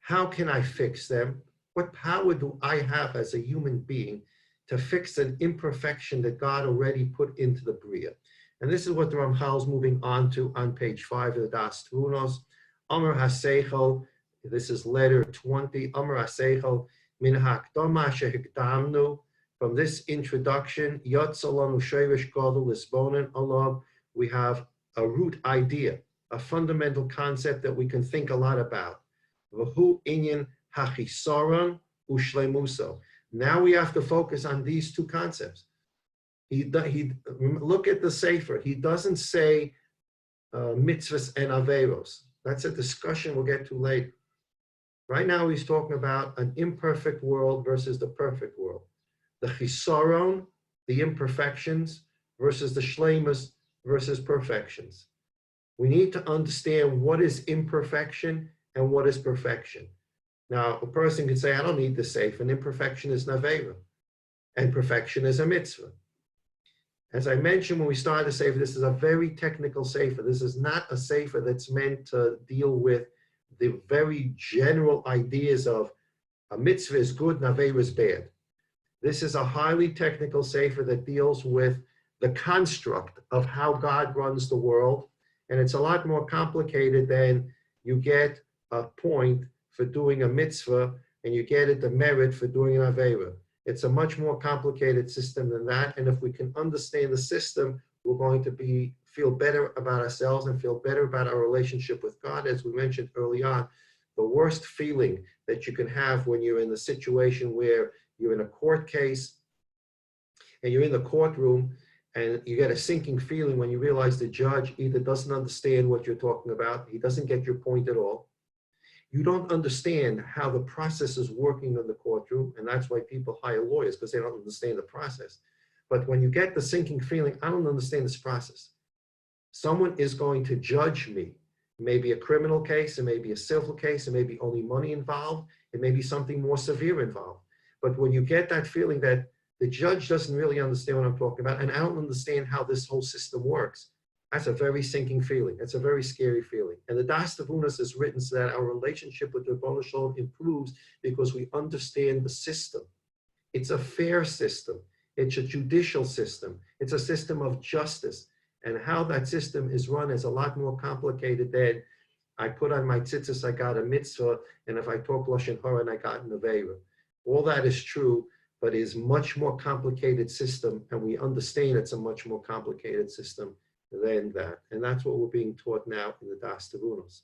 How can I fix them? What power do I have as a human being to fix an imperfection that God already put into the Bria? And this is what the Ramchal is moving on to on page 5 of the DaAs Tevunos. Amar HaSeichel, this is letter 20. Amar HaSeichel, min ha'akdama shehikdamnu. From this introduction, Yotzalanu Sheirish Gadol Lisbonin Alav, we have a root idea, a fundamental concept that we can think a lot about. V'hu inyan hachisaron ushlemuso. Now we have to focus on these two concepts. Look at the Sefer. He doesn't say mitzvahs and averos. That's a discussion we'll get to later. Right now he's talking about an imperfect world versus the perfect world. The chisaron, the imperfections, versus the shleimus versus perfections. We need to understand what is imperfection and what is perfection. Now, a person can say, I don't need the sefer, and imperfection is navera, and perfection is a mitzvah. As I mentioned when we started the sefer, this is a very technical sefer. This is not a sefer that's meant to deal with the very general ideas of a mitzvah is good, navera is bad. This is a highly technical sefer that deals with the construct of how God runs the world. And it's a lot more complicated than you get a point for doing a mitzvah and you get the merit for doing an avera. It's a much more complicated system than that. And if we can understand the system, we're going to feel better about ourselves and feel better about our relationship with God. As we mentioned early on, the worst feeling that you can have when you're in the situation where you're in a court case and you're in the courtroom and you get a sinking feeling when you realize the judge either doesn't understand what you're talking about, he doesn't get your point at all. you don't understand how the process is working in the courtroom, and that's why people hire lawyers, because they don't understand the process. But when you get the sinking feeling, I don't understand this process. Someone is going to judge me. It may be a criminal case, it may be a civil case, it may be only money involved, it may be something more severe involved. But when you get that feeling that the judge doesn't really understand what I'm talking about, and I don't understand how this whole system works, that's a very sinking feeling. It's a very scary feeling. And the DaAs Tevunos is written so that our relationship with the Ribono Shel Olam improves because we understand the system. It's a fair system. It's a judicial system. It's a system of justice. And how that system is run is a lot more complicated than I put on my tzitzis, I got a mitzvah, and if I talk Lashon Hara, and I got an Aveira. All that is true, but is much more complicated system, and we understand it's a much more complicated system than that. And that's what we're being taught now in the DaAs Tevunos.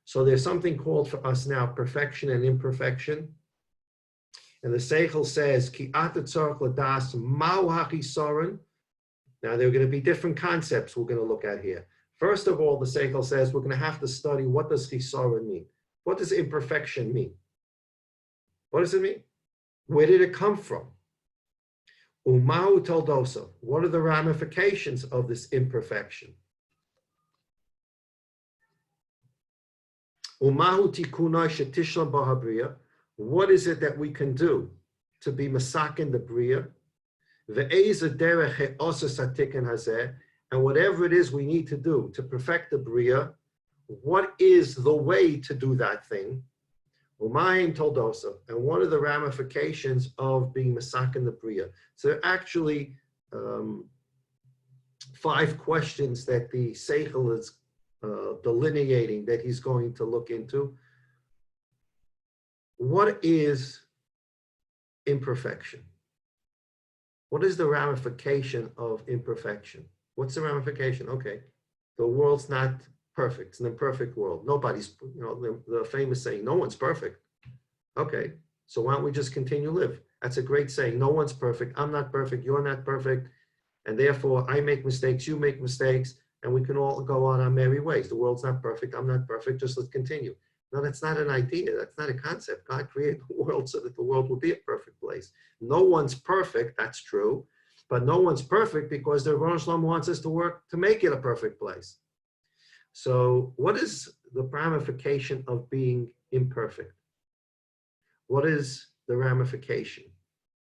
So there's something called for us now perfection and imperfection. And the Seichel says, Ki ata tzarich ladas ma'u hachisaron. Now there are going to be different concepts we're going to look at here. First of all, the Seichel says we're going to have to study what does chisaron mean? What does imperfection mean? What does it mean? Where did it come from? Umahu toldoso. What are the ramifications of this imperfection? Umahu tikunai shetishlam bahabriya. What is it that we can do to be masakin the bria? Ve'eza derech he'osa satikin hazeh. And whatever it is we need to do to perfect the bria, what is the way to do that thing? Umayim toldosa, and what are the ramifications of being masakin the bria? So there are actually 5 questions that the Seichel is delineating that he's going to look into. What is imperfection? What is the ramification of imperfection? What's the ramification? Okay, the world's not perfect. It's an imperfect world. Nobody's, the famous saying, no one's perfect. Okay, so why don't we just continue to live? That's a great saying. No one's perfect. I'm not perfect. You're not perfect. And therefore, I make mistakes. You make mistakes. And we can all go on our merry ways. The world's not perfect. I'm not perfect. Just let's continue. No, that's not an idea. That's not a concept. God created the world so that the world will be a perfect place. No one's perfect. That's true. But no one's perfect because the Ribono Shel Olam wants us to work to make it a perfect place. So what is the ramification of being imperfect? What is the ramification?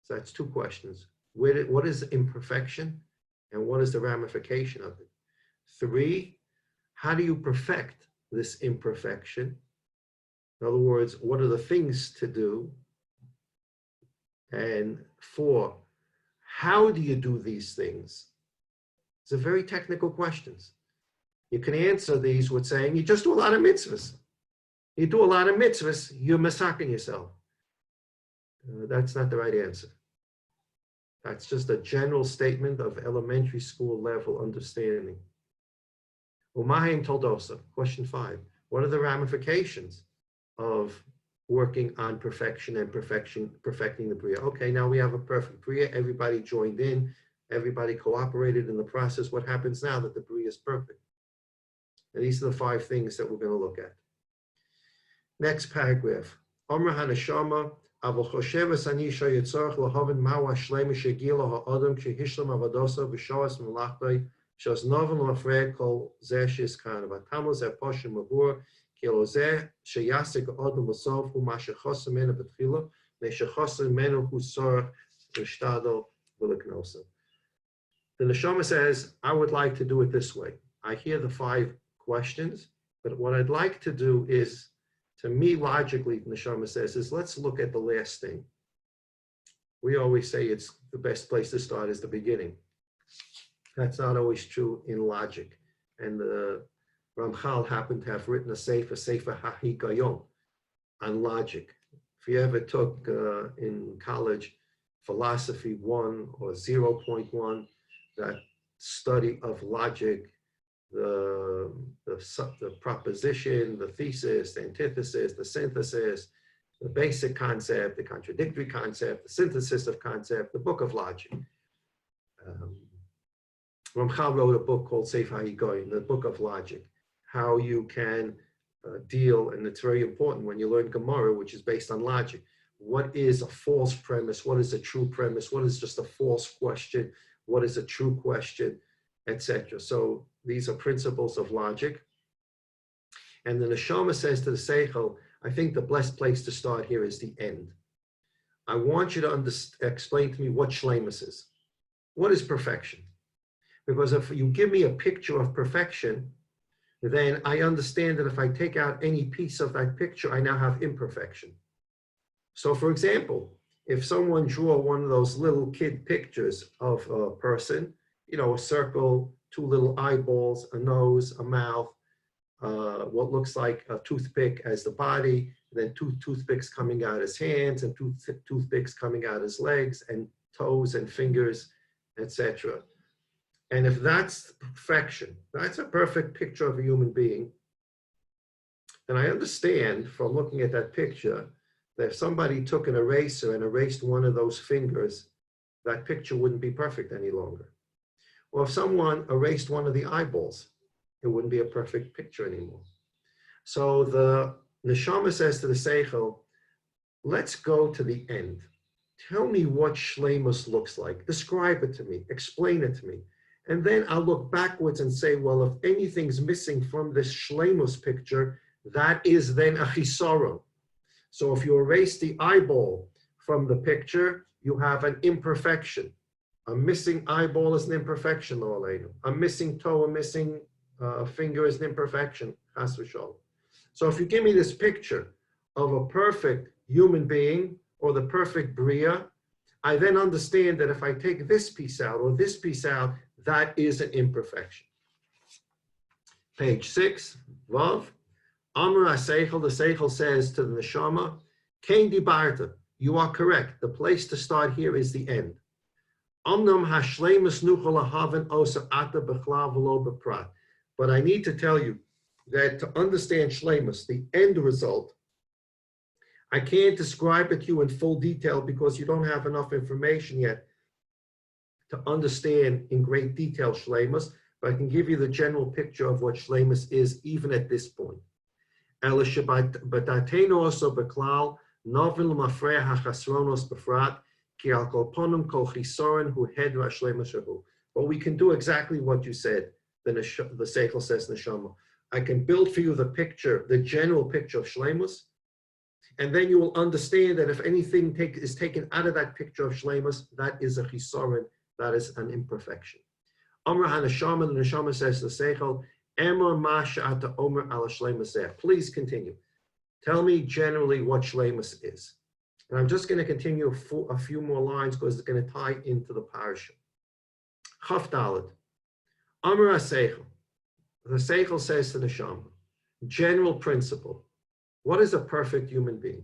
So that's 2 questions. What is imperfection and what is the ramification of it? 3, how do you perfect this imperfection? In other words, what are the things to do? And 4, how do you do these things? It's a very technical questions. You can answer these with saying, you just do a lot of mitzvahs. You do a lot of mitzvahs, you're masaking yourself. That's not the right answer. That's just a general statement of elementary school level understanding. Umahim toldosa, question 5. What are the ramifications of working on perfection and perfecting the bria? Okay, now we have a perfect bria. Everybody joined in. Everybody cooperated in the process. What happens now that the bria is perfect? And these are the 5 things that we're going to look at. Next paragraph. Omer haneshama aval choshevas ani shayitzarach lahavin mawa shlema shegila ha'adam kshehishlam avadosa v'shavas melachtai shas noven lafrei kol zeh shizkan v'tamol zeh poshim mabur kilo zeh sheyasik adam l'sof hu mashachosem mena betchila meshachosem mena hu sorach v'shtadol v'leknosa. The neshama says, I would like to do it this way. I hear the 5 questions, but what I'd like to do is, to me, logically, the neshama says, is let's look at the last thing. We always say it's the best place to start is the beginning. That's not always true in logic. And the Ramchal happened to have written a Sefer HaHikayon, on logic. If you ever took in college philosophy 1 or 0.1, that study of logic, the proposition, the thesis, the antithesis, the synthesis, the basic concept, the contradictory concept, the synthesis of concept, the book of logic. Ramchal wrote a book called Sefer HaHikayon, the book of logic, how you can deal, and it's very important when you learn Gemara, which is based on logic. What is a false premise? What is a true premise? What is just a false question? What is a true question, etc. So these are principles of logic. And the neshama says to the seichel, I think the blessed place to start here is the end. I want you to explain to me what shleimus is. What is perfection? Because if you give me a picture of perfection, then I understand that if I take out any piece of that picture, I now have imperfection. So for example, if someone drew one of those little kid pictures of a person, you know, a circle, two little eyeballs, a nose, a mouth, what looks like a toothpick as the body, then two toothpicks coming out his hands, and toothpicks coming out his legs, and toes and fingers, etc. And if that's perfection, that's a perfect picture of a human being, then I understand from looking at that picture that if somebody took an eraser and erased one of those fingers, that picture wouldn't be perfect any longer. Or if someone erased one of the eyeballs, it wouldn't be a perfect picture anymore. So the neshama says to the seichel, let's go to the end. Tell me what shleimus looks like. Describe it to me. Explain it to me. And then I'll look backwards and say, well, if anything's missing from this shleimus picture, that is then a chisaron. So if you erase the eyeball from the picture, you have an imperfection. A missing eyeball is an imperfection, lo aleinu. A missing toe, a missing finger is an imperfection, chas v'sholom. So if you give me this picture of a perfect human being or the perfect bria, I then understand that if I take this piece out or this piece out, that is an imperfection. Page 6, Vav. Amar HaSeichel, the Seichel says to the neshama, Kein dibarta, you are correct. The place to start here is the end. Omnam hashleimus nuchol ahaven osa ata b'chlav v'lo b'prat. But I need to tell you that to understand shleimus, the end result, I can't describe it to you in full detail because you don't have enough information yet to understand in great detail shleimus, but I can give you the general picture of what shleimus is even at this point. Ela shebadatenu also beklal novil mafrei hachasronos befrat ki al kol ponim kol chisoren hu hedra shleimus shahu. But we can do exactly what you said. The seichel says neshama. I can build for you the picture, the general picture of shleimus, and then you will understand that if anything is taken out of that picture of shleimus, that is a chisoren, that is an imperfection. Amar HaNeshama, the neshama says to the seichel, Emor ma she'ata omer ala shleimus zeh. Please continue. Tell me generally what shleimus is. And I'm just going to continue a few more lines because it's going to tie into the parasha. Chaf Daled. Amar HaSeichel. The seichel says to the neshama, general principle. What is a perfect human being?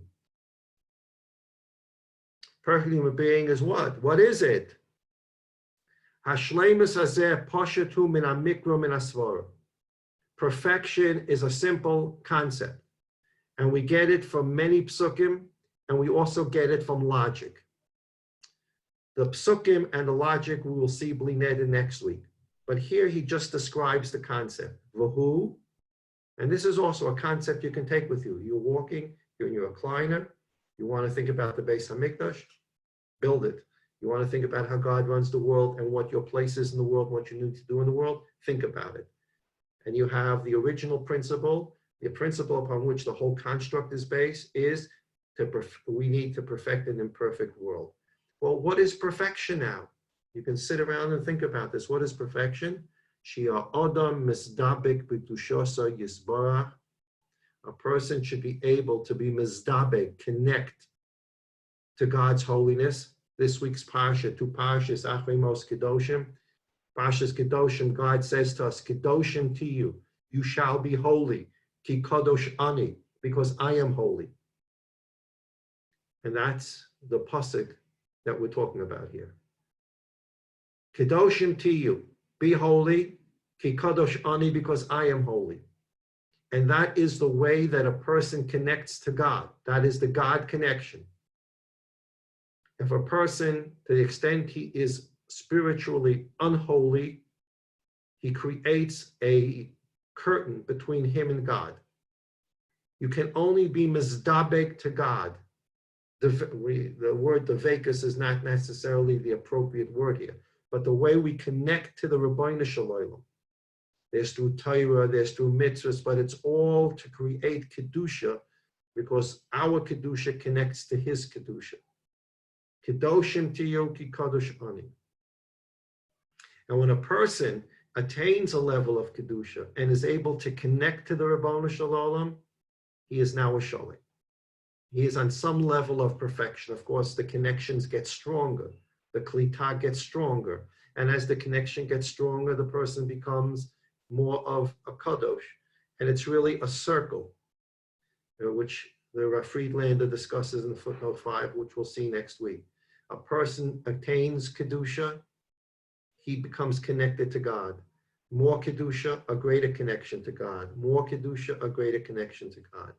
Perfect human being is what? What is it? Hashleimus hazeh poshetu min amikro min asvara. Perfection is a simple concept, and we get it from many psukim, and we also get it from logic. The psukim and the logic we will see blined next week, but here he just describes the concept. Vahu, and this is also a concept you can take with you. You're walking, you're in your recliner, you want to think about the Beis HaMikdash, build it. You want to think about how God runs the world and what your place is in the world, what you need to do in the world, think about it. And you have the original principle, the principle upon which the whole construct is based is we need to perfect an imperfect world. Well, what is perfection now? You can sit around and think about this. What is perfection? Shia Adam Mizdabek B'Tushosa Yisbarach. A person should be able to be Mizdabek, connect to God's holiness. This week's parsha, two parshas, Achrei Mos Kedoshim. Parshas Kedoshim, God says to us, Kedoshim to you, you shall be holy. Ki Kadosh Ani, because I am holy. And that's the pasuk that we're talking about here. Kedoshim to you, be holy. Ki Kadosh Ani, because I am holy. And that is the way that a person connects to God. That is the God connection. If a person, to the extent he is spiritually unholy, he creates a curtain between him and God. You can only be mizdabek to God. The word devekus is not necessarily the appropriate word here, but the way we connect to the Ribbono Shel Olam, there's through Torah, there's through mitzvahs, but it's all to create kedusha, because our kedusha connects to His kedusha. Kedoshim tiyu ki kadosh ani. And when a person attains a level of kedusha and is able to connect to the Ribbono Shel Olam, he is now a sholim. He is on some level of perfection. Of course, the connections get stronger. The klita gets stronger. And as the connection gets stronger, the person becomes more of a kadosh. And it's really a circle, which the Friedlander discusses in footnote 5, which we'll see next week. A person attains kedusha, he becomes connected to God. More kedusha, a greater connection to God. More kedusha, a greater connection to God.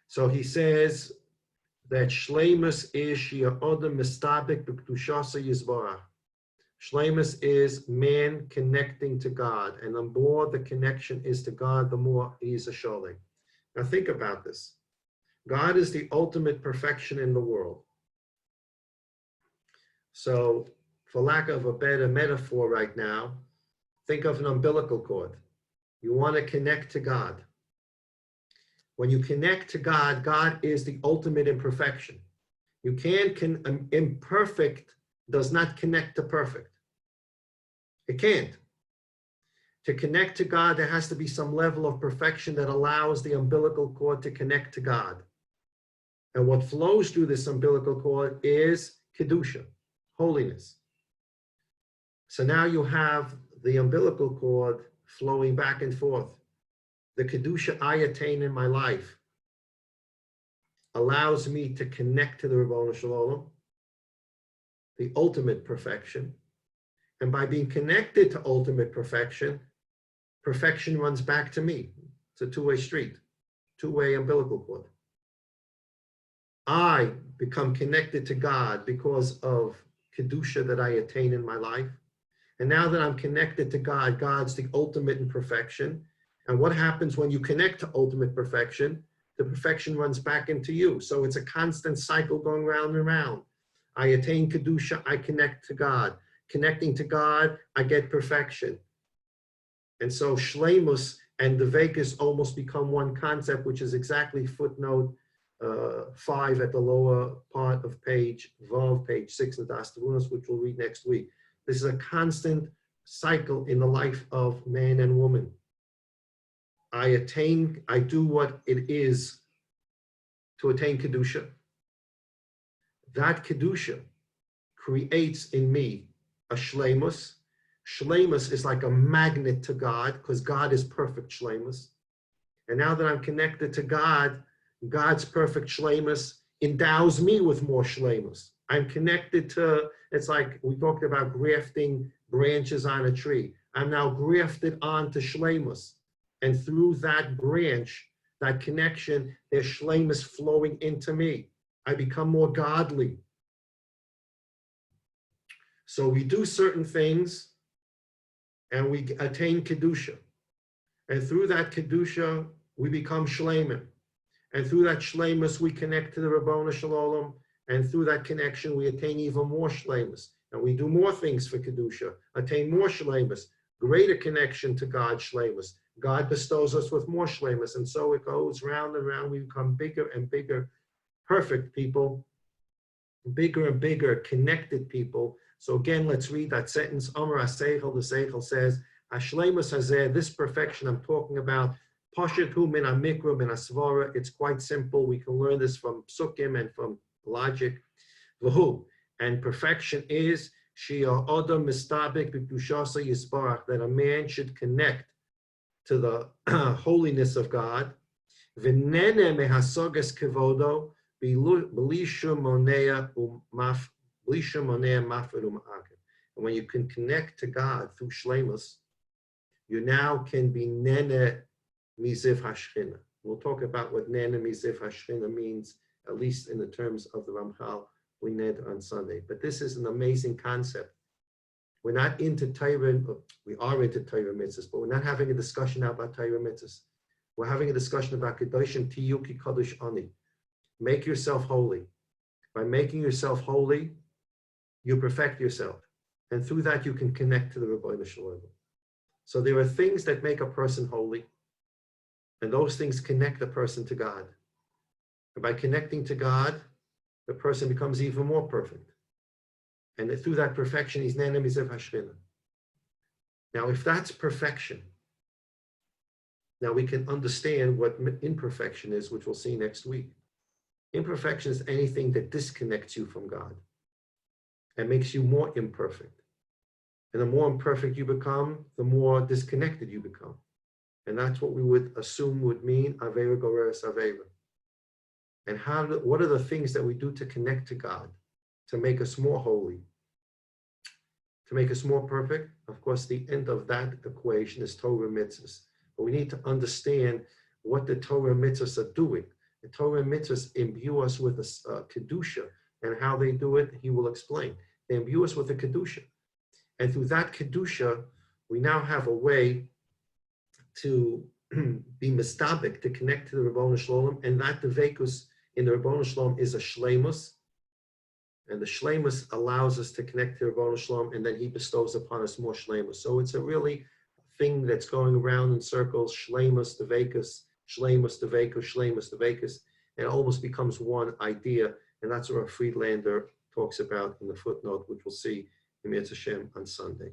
So he says that shleimus is shia odem mistabek b'kedushasa yizbarach. Shleimus is man connecting to God, and the more the connection is to God, the more he's a sholem. Now think about this. God is the ultimate perfection in the world. So, for lack of a better metaphor right now, think of an umbilical cord. You want to connect to God. When you connect to God, God is the ultimate imperfection. You can't, imperfect does not connect to perfect. It can't. To connect to God, there has to be some level of perfection that allows the umbilical cord to connect to God. And what flows through this umbilical cord is kedusha, holiness. So now you have the umbilical cord flowing back and forth. The kedusha I attain in my life allows me to connect to the Ribbono Shel Olam, the ultimate perfection. And by being connected to ultimate perfection, perfection runs back to me. It's a two-way street, two-way umbilical cord. I become connected to God because of kedusha that I attain in my life. And now that I'm connected to God, God's the ultimate in perfection. And what happens when you connect to ultimate perfection? The perfection runs back into you. So it's a constant cycle going round and round. I attain kedusha, I connect to God. Connecting to God, I get perfection. And so shleimus and devekus almost become one concept, which is exactly footnote 5 at the lower part of page 6 of DaAs Tevunos, which we'll read next week. This is a constant cycle in the life of man and woman. I do what it is to attain kedusha. That kedusha creates in me a shleimus. Shleimus is like a magnet to God, because God is perfect shleimus. And now that I'm connected to God, God's perfect shleimus endows me with more shleimus. I'm connected to, it's like we talked about grafting branches on a tree. I'm now grafted onto shleimus. And through that branch, that connection, there's shleimus flowing into me. I become more godly. So we do certain things and we attain kedusha. And through that kedusha, we become shleimim. And through that shleimus, we connect to the Ribbono Shel Olam. And through that connection, we attain even more shleimus. And we do more things for kedusha, attain more shleimus, greater connection to God shleimus. God bestows us with more shleimus. And so it goes round and round. We become bigger and bigger, perfect people, bigger and bigger, connected people. So again, let's read that sentence. Amar HaSeichel, the Seichel says, Hashleimus hazeh, this perfection I'm talking about, Poshet hu min ha-mikra min ha-svara. It's quite simple. We can learn this from psukim and from logic. V'hu, and perfection is shia odom mistabek b'kedushasa yisbarach, that a man should connect to the holiness of God. V'nene mehasogas kevodo b'li shum monea umaf. And when you can connect to God through shleimus, you now can be nene miziv hashchina. We'll talk about what nene miziv hashchina means, at least in the terms of the Ramchal we read on Sunday. But this is an amazing concept. We're not into Torah, we are into Torah mitzvahs, but we're not having a discussion now about Torah mitzvahs. We're having a discussion about Kedoshim Tiyuki Kadosh Ani. Make yourself holy. By making yourself holy, you perfect yourself. And through that, you can connect to the Rebbeinu Shalom. So there are things that make a person holy, and those things connect the person to God. And by connecting to God, the person becomes even more perfect. And through that perfection, he's Ne'enem Mizev Hashchina. Now, if that's perfection, now we can understand what imperfection is, which we'll see next week. Imperfection is anything that disconnects you from God and makes you more imperfect. And the more imperfect you become, the more disconnected you become. And that's what we would assume would mean Aveira Goreres Aveira. And what are the things that we do to connect to God, to make us more holy, to make us more perfect? Of course, the end of that equation is Torah mitzvahs. But we need to understand what the Torah mitzvahs are doing. The Torah mitzvahs imbue us with a kedusha, and how they do it, he will explain. They imbue us with a kedusha. And through that kedusha, we now have a way to be mistabik, to connect to the Rebbeinu Shalom, and that devekus in the Rebbeinu Shalom is a shleimus, and the shleimus allows us to connect to the Rebbeinu Shalom, and then he bestows upon us more shleimus. So it's a really thing that's going around in circles, shleimus, devekus, shleimus, devekus, shleimus, devekus, and it almost becomes one idea, and that's what Friedlander talks about in the footnote, which we'll see in Mitzvah Hashem on Sunday.